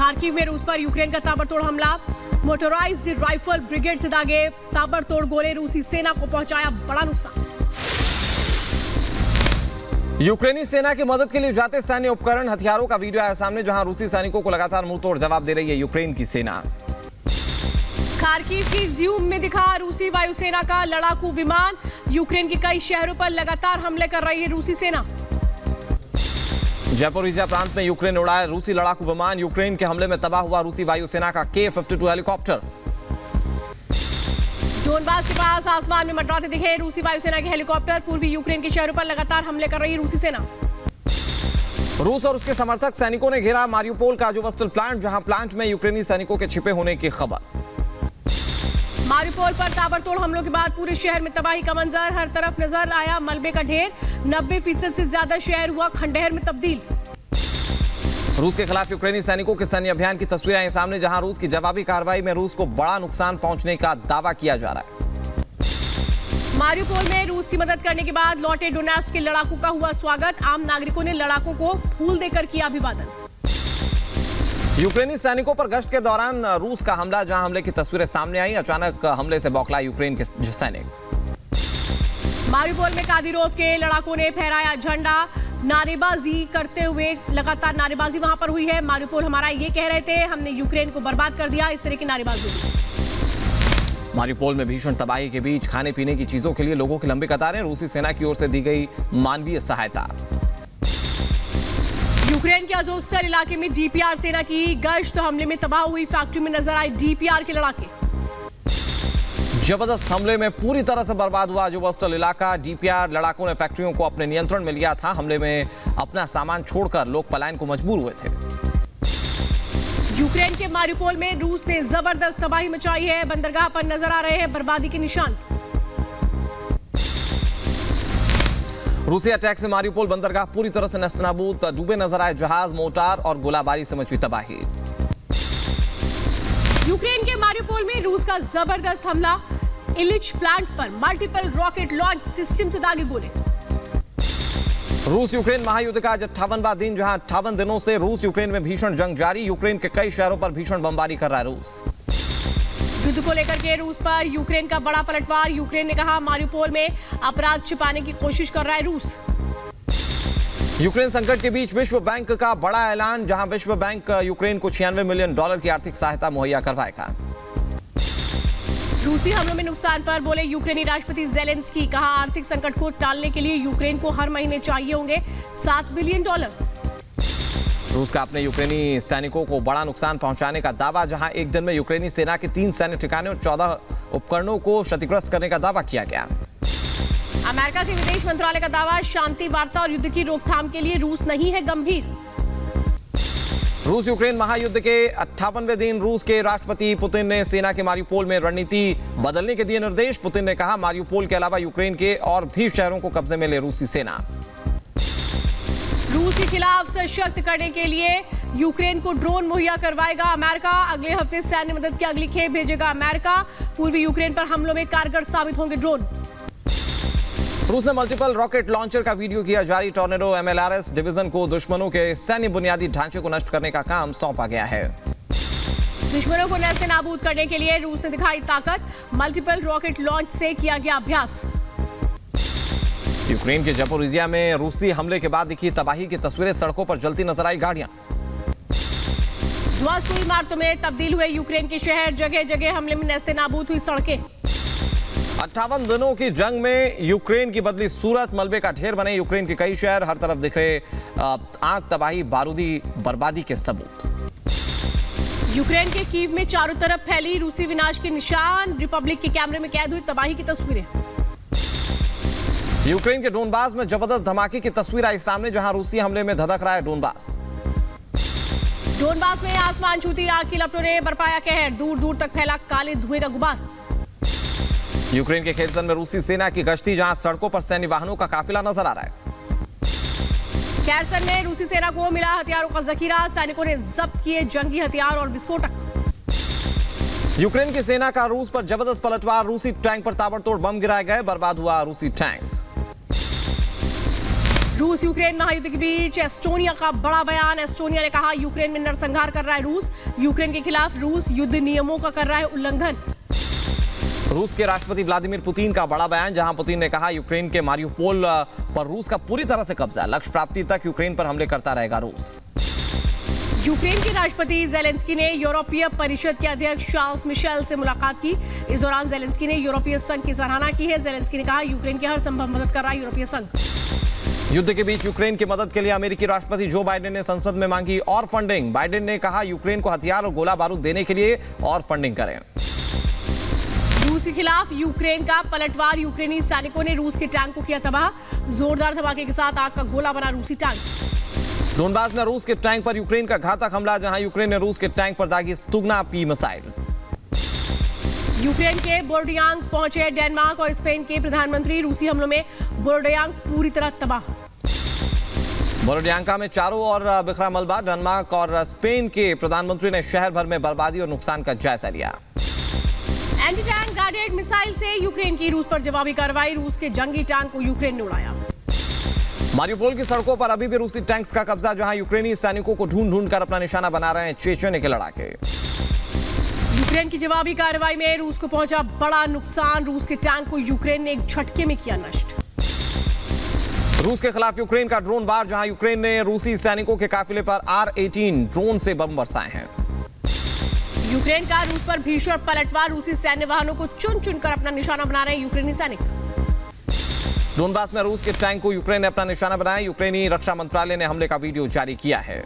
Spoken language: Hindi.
खार्किव में रूस पर यूक्रेन का ताबड़तोड़ हमला, मोटराइज्ड राइफल ब्रिगेड से दागे ताबड़तोड़ गोले, रूसी सेना को पहुंचाया बड़ा नुकसान। यूक्रेनी सेना की मदद के लिए जाते सैन्य उपकरण हथियारों का वीडियो आया सामने, जहां रूसी सैनिकों को लगातार मुंहतोड़ जवाब दे रही है यूक्रेन की सेना। खार्किव की ज़्यूम में दिखा रूसी वायुसेना का लड़ाकू विमान, यूक्रेन के कई शहरों पर लगातार हमले कर रही है रूसी सेना। ज़ैपोरिज़िया प्रांत में यूक्रेन ने उड़ाया रूसी लड़ाकू विमान, यूक्रेन के हमले में तबाह हुआ रूसी वायुसेना का K-52 हेलीकॉप्टर। डोनबास के पास आसमान में मंडराते दिखे रूसी वायुसेना के हेलीकॉप्टर, पूर्वी यूक्रेन के शहरों पर लगातार हमले कर रही है रूसी सेना। रूस और उसके समर्थक सैनिकों ने घेरा मारियुपोल का अज़ोवस्टल प्लांट, जहां प्लांट में यूक्रेनी सैनिकों के छिपे होने की खबर। मारियुपोल पर ताबड़तोड़ हमलों के बाद पूरे शहर में तबाही का मंजर, हर तरफ नजर आया मलबे का ढेर, 90% से ज्यादा शहर हुआ खंडहर में तब्दील। रूस के खिलाफ यूक्रेनी सैनिकों के सैन्य अभियान की तस्वीरें आई सामने, जहां रूस की जवाबी कार्रवाई में रूस को बड़ा नुकसान पहुंचने का दावा किया जा रहा है। मारियुपोल में रूस की मदद करने के बाद लौटे डोनेट्स्क के लड़ाकू का हुआ स्वागत, आम नागरिकों ने लड़ाकों को फूल देकर किया अभिवादन। यूक्रेनी सैनिकों पर गश्त के दौरान रूस का हमला, जहां हमले की तस्वीरें सामने आई, अचानक हमले से बौखला यूक्रेन के सैनिक। मारियुपोल में कादिरोव के लड़ाकों ने फहराया झंडा, नारेबाजी करते हुए लगातार नारेबाजी वहां पर हुई है। मारियुपोल हमारा ये कह रहे थे, हमने यूक्रेन को बर्बाद कर दिया, इस तरह की नारेबाजी हुई। मारियुपोल में भीषण तबाही के बीच खाने पीने की चीजों के लिए लोगों की लंबी कतारें, रूसी सेना की ओर से दी गई मानवीय सहायता। यूक्रेन के अज़ोवस्टल इलाके में डीपीआर सेना की गश्त, हमले में तबाह हुई फैक्ट्री में नजर आए डीपीआर के लड़ाके। जबरदस्त हमले में पूरी तरह से बर्बाद हुआ अज़ोवस्टल इलाका, डीपीआर लड़ाकों ने फैक्ट्रियों को अपने नियंत्रण में लिया था। हमले में अपना सामान छोड़कर लोग पलायन को मजबूर हुए थे। यूक्रेन के मारियुपोल में रूस ने जबरदस्त तबाही मचाई है, बंदरगाह पर नजर आ रहे हैं बर्बादी के निशान। रूसी अटैक से मारियुपोल बंदरगाह पूरी तरह से नस्तनाबूद, डूबे नजर आए जहाज, मोर्टार और गोलाबारी से मची तबाही। यूक्रेन के मारियुपोल में रूस का जबरदस्त हमला, इलिच प्लांट पर मल्टीपल रॉकेट लॉन्च सिस्टम से दागे गोले। रूस यूक्रेन महायुद्ध का आज 58वां दिन, जहां 58 दिनों से रूस यूक्रेन में भीषण जंग जारी, यूक्रेन के कई शहरों पर भीषण बमबारी कर रहा है रूस। युद्ध को लेकर के रूस पर यूक्रेन का बड़ा पलटवार, यूक्रेन ने कहा मारियुपोल में अपराध छिपाने की कोशिश कर रहा है रूस। यूक्रेन संकट के बीच विश्व बैंक का बड़ा ऐलान, जहां विश्व बैंक यूक्रेन को $96 मिलियन की आर्थिक सहायता मुहैया करवाएगा। रूसी हमलों में नुकसान पर बोले यूक्रेनी राष्ट्रपति ज़ेलेंस्की, कहा आर्थिक संकट को टालने के लिए यूक्रेन को हर महीने चाहिए होंगे $7 बिलियन। रूस का अपने यूक्रेनी सैनिकों को बड़ा नुकसान पहुंचाने का दावा, जहां एक दिन में यूक्रेनी सेना के 3 सैन्य ठिकाने और 14 उपकरणों को क्षतिग्रस्त करने का दावा किया गया। अमेरिका के विदेश मंत्रालय का दावा, शांति वार्ता और युद्ध की रोकथाम के लिए रूस नहीं है गंभीर। रूस यूक्रेन महायुद्ध के 58वें दिन रूस के राष्ट्रपति पुतिन ने सेना के मारियुपोल में रणनीति बदलने के दिए निर्देश। पुतिन ने कहा मारियुपोल के अलावा यूक्रेन के और भी शहरों को कब्जे में ले रूसी सेना। रूस के खिलाफ सशक्त करने के लिए यूक्रेन को ड्रोन मुहैया करवाएगा अमेरिका, अगले हफ्ते सैन्य मदद की अगली खेप भेजेगा अमेरिका, पूर्वी यूक्रेन पर हमलों में कारगर साबित होंगे ड्रोन। रूस ने मल्टीपल रॉकेट लॉन्चर का वीडियो किया जारी, टॉर्नेडो MLRS डिवीजन को दुश्मनों के सैन्य बुनियादी ढांचे को नष्ट करने का काम सौंपा गया है। दुश्मनों को नष्ट नाबूद करने के लिए रूस ने दिखाई ताकत, मल्टीपल रॉकेट लॉन्च से किया गया अभ्यास। यूक्रेन के ज़ैपोरिज़िया में रूसी हमले के बाद दिखी तबाही की तस्वीरें, सड़कों पर जलती नजर आई गाड़ियां। ध्वस्त हुई इमारतों में तब्दील हुए यूक्रेन के शहर, जगह जगह हमले में नस्ते नाबूद हुई सड़कें। 58 दिनों की जंग में यूक्रेन की बदली सूरत, मलबे का ढेर बने यूक्रेन के कई शहर, हर तरफ दिख रहे आग, तबाही, बारूदी बर्बादी के सबूत। यूक्रेन के कीव में चारों तरफ फैली रूसी विनाश के निशान, रिपब्लिक के कैमरे में कैद हुई तबाही की तस्वीरें। यूक्रेन के डोनबास में जबरदस्त धमाके की तस्वीर आई सामने, जहां रूसी हमले में धधक रहा है डोनबास। डोनबास में आसमान छूती आग की लपटों ने बरपाया कहर, दूर दूर तक फैला काले धुएं का गुबार। यूक्रेन के खेरसन में रूसी सेना की गश्ती, जहां सड़कों पर सैन्य वाहनों का काफिला नजर आ रहा है। खेरसन में रूसी सेना को मिला हथियारों का जखीरा, सैनिकों ने जब्त किए जंगी हथियार और विस्फोटक। यूक्रेन की सेना का रूस पर जबरदस्त पलटवार, रूसी टैंक पर ताबड़तोड़ बम गिराए गए, बर्बाद हुआ रूसी टैंक। रूस यूक्रेन महायुद्ध के बीच एस्टोनिया का बड़ा बयान। एस्टोनिया ने कहा यूक्रेन में नरसंहार कर रहा है रूस। यूक्रेन के खिलाफ रूस युद्ध नियमों का कर रहा है उल्लंघन। रूस के राष्ट्रपति व्लादिमीर पुतिन का बड़ा बयान, जहां पुतिन ने कहा यूक्रेन के मारियुपोल पर रूस का पूरी तरह से कब्जा, लक्ष्य प्राप्ति तक यूक्रेन पर हमले करता रहेगा रूस। यूक्रेन के राष्ट्रपति जेलेंस्की ने यूरोपीय परिषद के अध्यक्ष चार्ल्स मिशेल से मुलाकात की। इस दौरान जेलेंस्की ने यूरोपीय संघ की सराहना की है। जेलेंस्की ने कहा यूक्रेन की हर संभव मदद कर रहा है यूरोपीय संघ। युद्ध के बीच यूक्रेन की मदद के लिए अमेरिकी राष्ट्रपति जो बाइडेन ने संसद में मांगी और फंडिंग। बाइडेन ने कहा यूक्रेन को हथियार और गोला बारूद देने के लिए और फंडिंग करें। रूस के खिलाफ यूक्रेन का पलटवार। यूक्रेनी सैनिकों ने रूस के टैंक को किया तबाह। जोरदार धमाके के साथ आग का गोला बना रूसी टैंक। डोनबास में रूस के टैंक पर यूक्रेन का घातक हमला, जहां यूक्रेन ने रूस के टैंक पर दागी स्तुगना पी मिसाइल। यूक्रेन के बोर्डियांग पहुंचे डेनमार्क और स्पेन के प्रधानमंत्री। रूसी हमलों में बोर्डियांग पूरी तरह तबाह। बोरोडियांका में चारों ओर बिखरा मलबा। डेनमार्क और स्पेन के प्रधानमंत्री ने शहर भर में बर्बादी और नुकसान का जायजा लिया। एंटी टैंक गाइडेड मिसाइल से यूक्रेन की रूस पर जवाबी कार्रवाई। रूस के जंगी टैंक को यूक्रेन ने उड़ाया। मारियुपोल की सड़कों पर अभी भी रूसी टैंक्स का कब्जा, जहां यूक्रेनी सैनिकों को ढूंढ ढूंढ कर अपना निशाना बना रहे हैं चेचेने के लड़ाके। यूक्रेन की जवाबी कार्रवाई में रूस को पहुंचा बड़ा नुकसान। रूस के टैंक को यूक्रेन ने एक झटके में किया नष्ट। रूस के खिलाफ यूक्रेन का ड्रोन वार, जहां यूक्रेन ने रूसी सैनिकों के काफिले पर R-18 ड्रोन से बम बरसाए हैं। यूक्रेन का रूस पर भीषण पलटवार। रूसी सैन्य वाहनों को चुन चुनकर अपना निशाना बना रहे हैं यूक्रेनी सैनिक। डोनबास में रूस के टैंक को यूक्रेन ने अपना निशाना बनाया। यूक्रेनी रक्षा मंत्रालय ने हमले का वीडियो जारी किया है।